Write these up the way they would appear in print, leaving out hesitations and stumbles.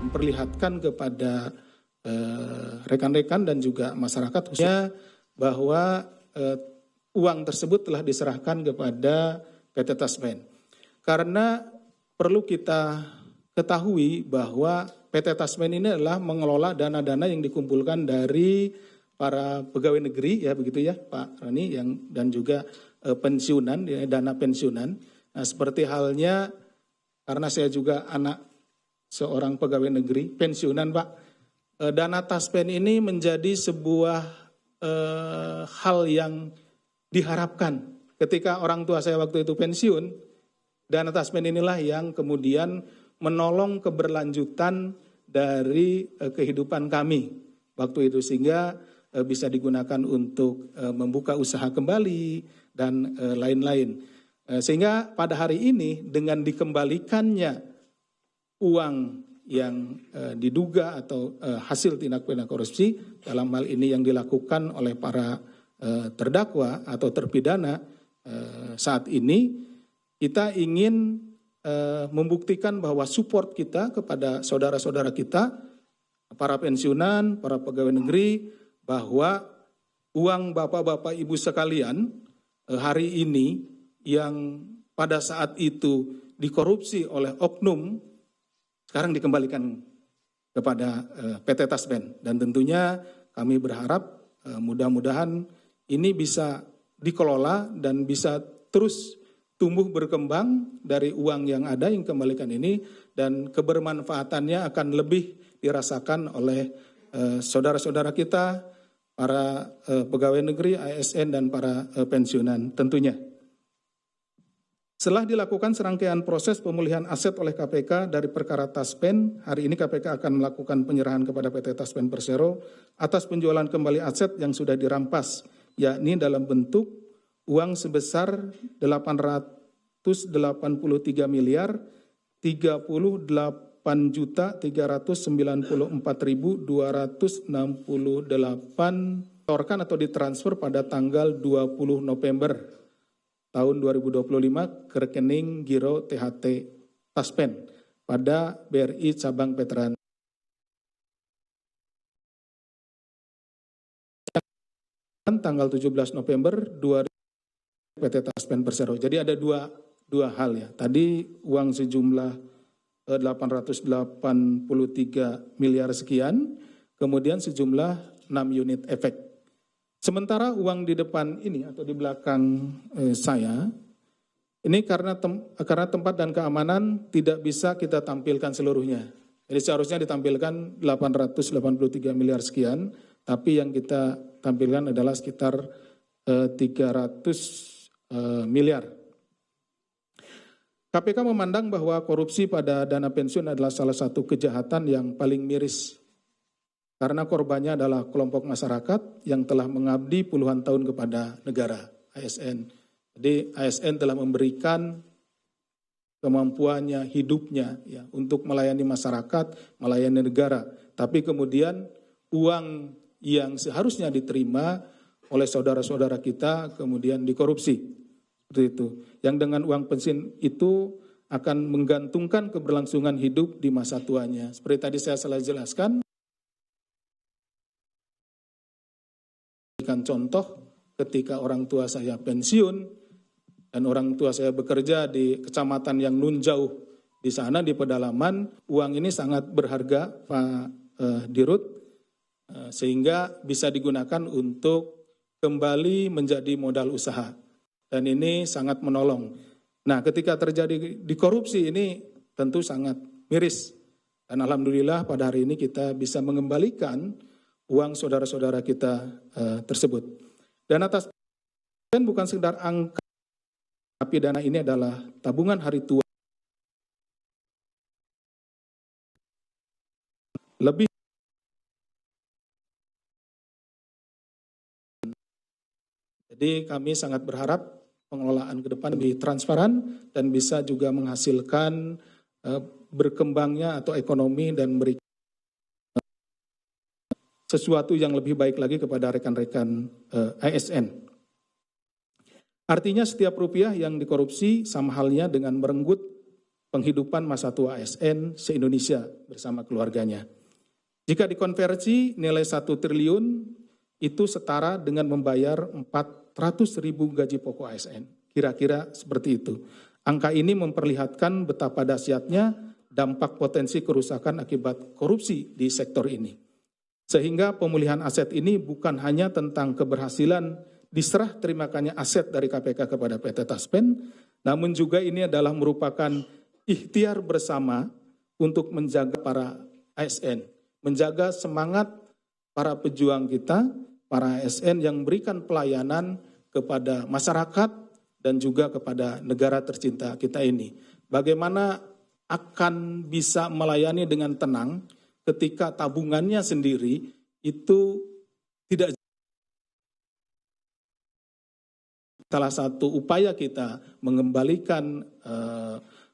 memperlihatkan kepada rekan-rekan dan juga masyarakat khususnya bahwa uang tersebut telah diserahkan kepada PT Taspen. Karena perlu kita ketahui bahwa PT Taspen ini adalah mengelola dana-dana yang dikumpulkan dari para pegawai negeri, ya begitu ya Pak Rani, dan juga pensiunan, ya, dana pensiunan. Nah, seperti halnya karena saya juga anak seorang pegawai negeri pensiunan Pak, dana Taspen ini menjadi sebuah hal yang diharapkan ketika orang tua saya waktu itu pensiun. Dana Taspen inilah yang kemudian menolong keberlanjutan dari kehidupan kami waktu itu, sehingga bisa digunakan untuk membuka usaha kembali dan lain-lain. Sehingga pada hari ini dengan dikembalikannya uang yang diduga atau hasil tindak pidana korupsi, dalam hal ini yang dilakukan oleh para terdakwa atau terpidana saat ini, kita ingin membuktikan bahwa support kita kepada saudara-saudara kita, para pensiunan, para pegawai negeri, bahwa uang bapak-bapak ibu sekalian hari ini yang pada saat itu dikorupsi oleh oknum, sekarang dikembalikan kepada PT Taspen. Dan tentunya kami berharap mudah-mudahan ini bisa dikelola dan bisa terus tumbuh berkembang dari uang yang ada yang kembalikan ini, dan kebermanfaatannya akan lebih dirasakan oleh saudara-saudara kita, para pegawai negeri, ASN, dan para pensiunan tentunya. Setelah dilakukan serangkaian proses pemulihan aset oleh KPK dari perkara Taspen, hari ini KPK akan melakukan penyerahan kepada PT Taspen Persero atas penjualan kembali aset yang sudah dirampas, yakni dalam bentuk uang sebesar 883 miliar 38.394.268 ditorkan atau ditransfer pada tanggal 20 November tahun 2025 ke rekening Giro THT Taspen pada BRI Cabang Veteran. Tanggal 17 November 2000 PT Taspen Persero. Jadi ada dua hal ya. Tadi uang sejumlah 883 miliar sekian, kemudian sejumlah 6 unit efek. Sementara uang di depan ini atau di belakang saya, ini karena tempat dan keamanan tidak bisa kita tampilkan seluruhnya. Jadi seharusnya ditampilkan 883 miliar sekian, tapi yang kita tampilkan adalah sekitar 300 miliar. KPK memandang bahwa korupsi pada dana pensiun adalah salah satu kejahatan yang paling miris, karena korbannya adalah kelompok masyarakat yang telah mengabdi puluhan tahun kepada negara, ASN. Jadi ASN telah memberikan kemampuannya, hidupnya ya, untuk melayani masyarakat, melayani negara. Tapi kemudian uang yang seharusnya diterima oleh saudara-saudara kita kemudian dikorupsi. Seperti itu. Yang dengan uang pensiun itu akan menggantungkan keberlangsungan hidup di masa tuanya. Seperti tadi saya salah jelaskan, contoh ketika orang tua saya pensiun dan orang tua saya bekerja di kecamatan yang nun jauh di sana di pedalaman, uang ini sangat berharga Pak Dirut, sehingga bisa digunakan untuk kembali menjadi modal usaha. Dan ini sangat menolong. Nah, ketika terjadi dikorupsi ini tentu sangat miris. Dan alhamdulillah pada hari ini kita bisa mengembalikan uang saudara-saudara kita tersebut. Dana Taspen bukan sekedar angka, tapi dana ini adalah tabungan hari tua. Lebih jadi kami sangat berharap pengelolaan ke depan lebih transparan dan bisa juga menghasilkan berkembangnya atau ekonomi dan berikan sesuatu yang lebih baik lagi kepada rekan-rekan ASN. Artinya setiap rupiah yang dikorupsi sama halnya dengan merenggut penghidupan masa tua ASN se-Indonesia bersama keluarganya. Jika dikonversi, nilai 1 triliun itu setara dengan membayar 400.000 gaji pokok ASN. Kira-kira seperti itu. Angka ini memperlihatkan betapa dahsyatnya dampak potensi kerusakan akibat korupsi di sektor ini. Sehingga pemulihan aset ini bukan hanya tentang keberhasilan diserah terimakannya aset dari KPK kepada PT Taspen, namun juga ini adalah merupakan ikhtiar bersama untuk menjaga para ASN, menjaga semangat para pejuang kita, para ASN yang memberikan pelayanan kepada masyarakat dan juga kepada negara tercinta kita ini. Bagaimana akan bisa melayani dengan tenang ketika tabungannya sendiri itu tidak. Salah satu upaya kita mengembalikan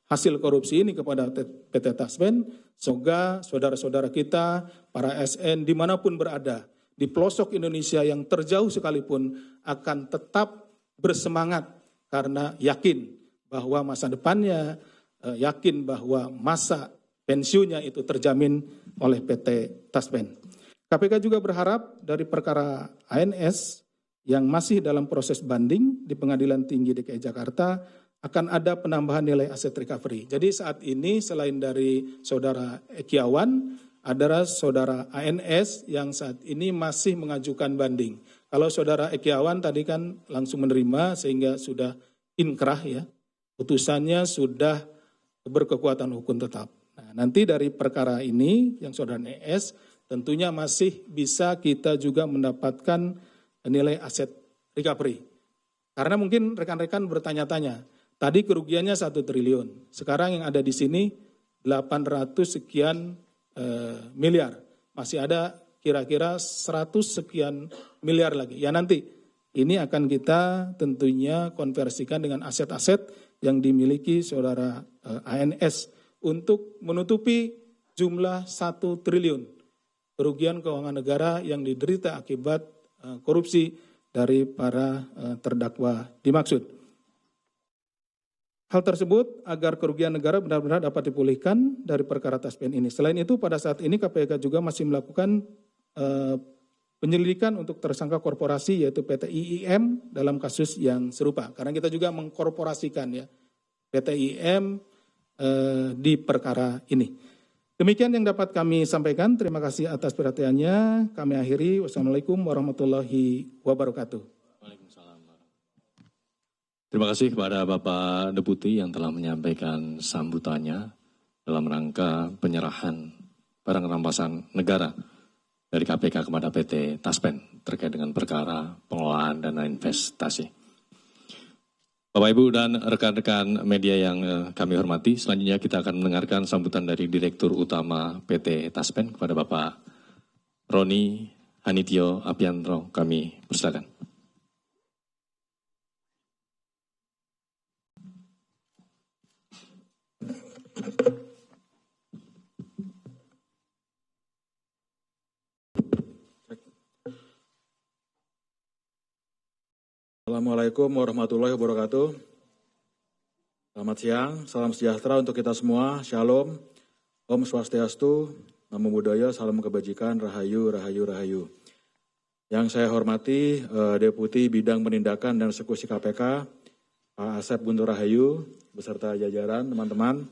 hasil korupsi ini kepada PT Taspen, semoga saudara-saudara kita, para ASN dimanapun berada, di pelosok Indonesia yang terjauh sekalipun akan tetap bersemangat karena yakin bahwa masa depannya, yakin bahwa masa pensiunnya itu terjamin oleh PT Taspen. KPK juga berharap dari perkara ANS yang masih dalam proses banding di Pengadilan Tinggi DKI Jakarta akan ada penambahan nilai aset recovery. Jadi saat ini selain dari saudara Ekiawan, adalah saudara ANS yang saat ini masih mengajukan banding. Kalau saudara Ekiawan tadi kan langsung menerima sehingga sudah inkrah ya, putusannya sudah berkekuatan hukum tetap. Nah, nanti dari perkara ini yang saudara NS tentunya masih bisa kita juga mendapatkan nilai aset recovery. Karena mungkin rekan-rekan bertanya-tanya, tadi kerugiannya 1 triliun, sekarang yang ada di sini 800 sekian miliar, masih ada kira-kira 100 sekian miliar lagi. Ya nanti ini akan kita tentunya konversikan dengan aset-aset yang dimiliki saudara ANS untuk menutupi jumlah 1 triliun kerugian keuangan negara yang diderita akibat korupsi dari para terdakwa dimaksud. Hal tersebut agar kerugian negara benar-benar dapat dipulihkan dari perkara Taspen ini. Selain itu pada saat ini KPK juga masih melakukan penyelidikan untuk tersangka korporasi yaitu PT IIM dalam kasus yang serupa. Karena kita juga mengkorporasikan ya PT IIM di perkara ini. Demikian yang dapat kami sampaikan. Terima kasih atas perhatiannya. Kami akhiri. Wassalamualaikum warahmatullahi wabarakatuh. Terima kasih kepada Bapak Deputi yang telah menyampaikan sambutannya dalam rangka penyerahan barang rampasan negara dari KPK kepada PT Taspen terkait dengan perkara pengelolaan dana investasi. Bapak Ibu dan rekan-rekan media yang kami hormati, selanjutnya kita akan mendengarkan sambutan dari Direktur Utama PT Taspen kepada Bapak Roni Hanitio Apiantro. Kami persilakan. Assalamualaikum warahmatullahi wabarakatuh. Selamat siang, salam sejahtera untuk kita semua. Shalom, Om Swastiastu, Namo Buddhaya, salam kebajikan, Rahayu, Rahayu, Rahayu. Yang saya hormati Deputi Bidang Penindakan dan Eksekusi KPK, Pak Asep Guntur Rahayu, beserta jajaran teman-teman.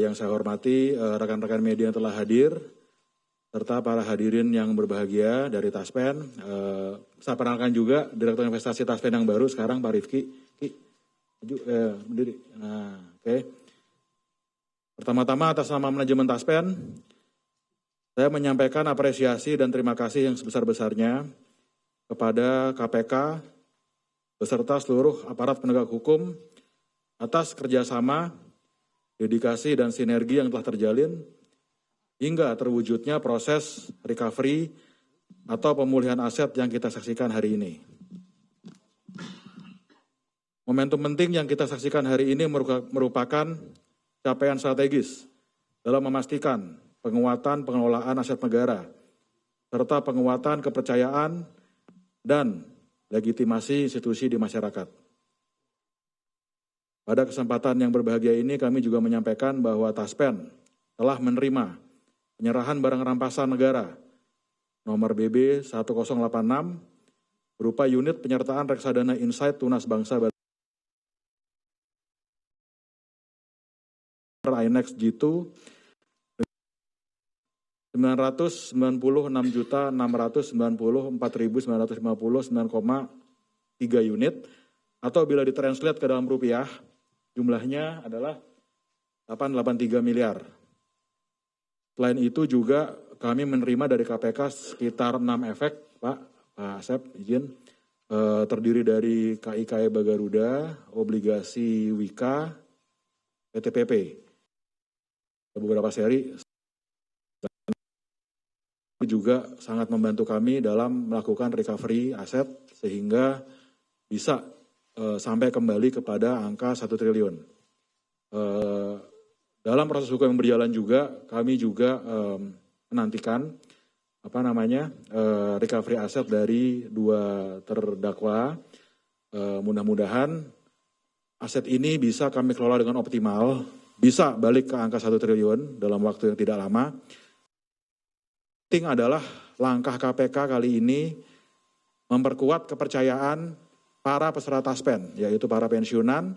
Yang saya hormati rekan-rekan media yang telah hadir, serta para hadirin yang berbahagia dari Taspen. Saya perkenalkan juga Direktur Investasi Taspen yang baru sekarang, Pak Rifki. Berdiri. Nah, oke. Pertama-tama atas nama manajemen Taspen, saya menyampaikan apresiasi dan terima kasih yang sebesar-besarnya kepada KPK beserta seluruh aparat penegak hukum atas kerjasama, dedikasi dan sinergi yang telah terjalin hingga terwujudnya proses recovery atau pemulihan aset yang kita saksikan hari ini. Momentum penting yang kita saksikan hari ini merupakan capaian strategis dalam memastikan penguatan pengelolaan aset negara, serta penguatan kepercayaan dan legitimasi institusi di masyarakat. Pada kesempatan yang berbahagia ini kami juga menyampaikan bahwa Taspen telah menerima penyerahan barang rampasan negara nomor BB 1086 berupa unit penyertaan reksadana Insight Tunas Bangsa INEX G2 996.694.950,9,3 unit atau bila ditranslate ke dalam rupiah jumlahnya adalah 883 miliar. Selain itu juga kami menerima dari KPK sekitar 6 efek, Pak Asep izin, terdiri dari KIKE Bagaruda, obligasi Wika, PTPP. Beberapa seri juga sangat membantu kami dalam melakukan recovery aset sehingga bisa sampai kembali kepada angka 1 triliun. Dalam proses hukum yang berjalan juga kami juga menantikan recovery aset dari 2 terdakwa. Mudah-mudahan aset ini bisa kami kelola dengan optimal, bisa balik ke angka 1 triliun dalam waktu yang tidak lama. Penting adalah langkah KPK kali ini memperkuat kepercayaan para peserta Taspen, yaitu para pensiunan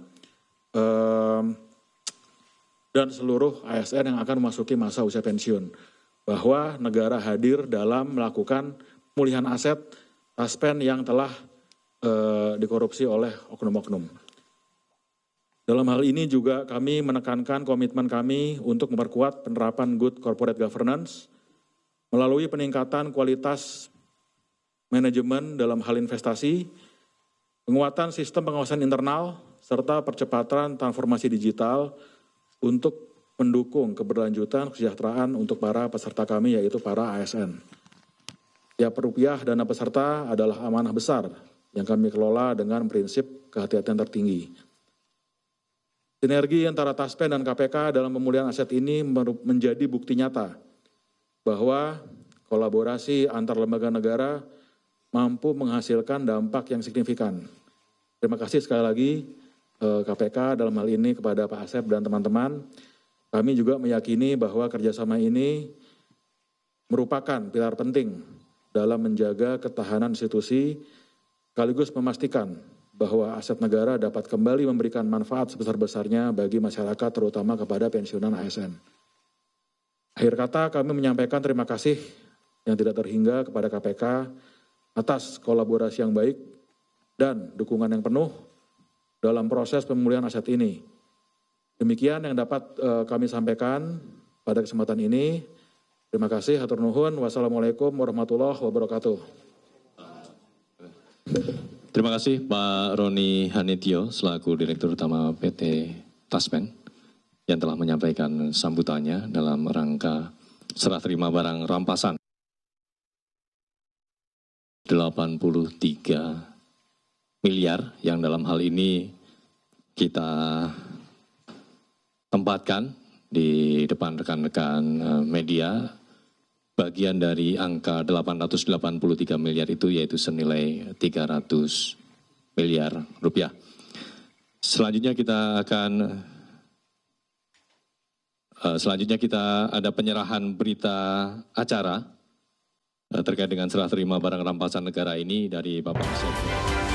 dan seluruh ASN yang akan memasuki masa usia pensiun. Bahwa negara hadir dalam melakukan pemulihan aset Taspen yang telah dikorupsi oleh oknum-oknum. Dalam hal ini juga kami menekankan komitmen kami untuk memperkuat penerapan good corporate governance melalui peningkatan kualitas manajemen dalam hal investasi, penguatan sistem pengawasan internal, serta percepatan transformasi digital untuk mendukung keberlanjutan kesejahteraan untuk para peserta kami, yaitu para ASN. Tiap rupiah dana peserta adalah amanah besar yang kami kelola dengan prinsip kehati-hatian tertinggi. Sinergi antara Taspen dan KPK dalam pemulihan aset ini menjadi bukti nyata bahwa kolaborasi antar lembaga negara mampu menghasilkan dampak yang signifikan. Terima kasih sekali lagi KPK dalam hal ini kepada Pak Asep dan teman-teman. Kami juga meyakini bahwa kerjasama ini merupakan pilar penting dalam menjaga ketahanan institusi, sekaligus memastikan bahwa aset negara dapat kembali memberikan manfaat sebesar-besarnya bagi masyarakat, terutama kepada pensiunan ASN. Akhir kata kami menyampaikan terima kasih yang tidak terhingga kepada KPK atas kolaborasi yang baik dan dukungan yang penuh dalam proses pemulihan aset ini. Demikian yang dapat kami sampaikan pada kesempatan ini. Terima kasih, hatur nuhun. Wassalamualaikum warahmatullahi wabarakatuh. Terima kasih Pak Roni Hanitio selaku Direktur Utama PT Taspen yang telah menyampaikan sambutannya dalam rangka serah terima barang rampasan 83 miliar yang dalam hal ini kita tempatkan di depan rekan-rekan media bagian dari angka 883 miliar itu, yaitu senilai 300 miliar rupiah. Selanjutnya kita ada penyerahan berita acara terkait dengan serah terima barang rampasan negara ini dari Bapak Sekjen.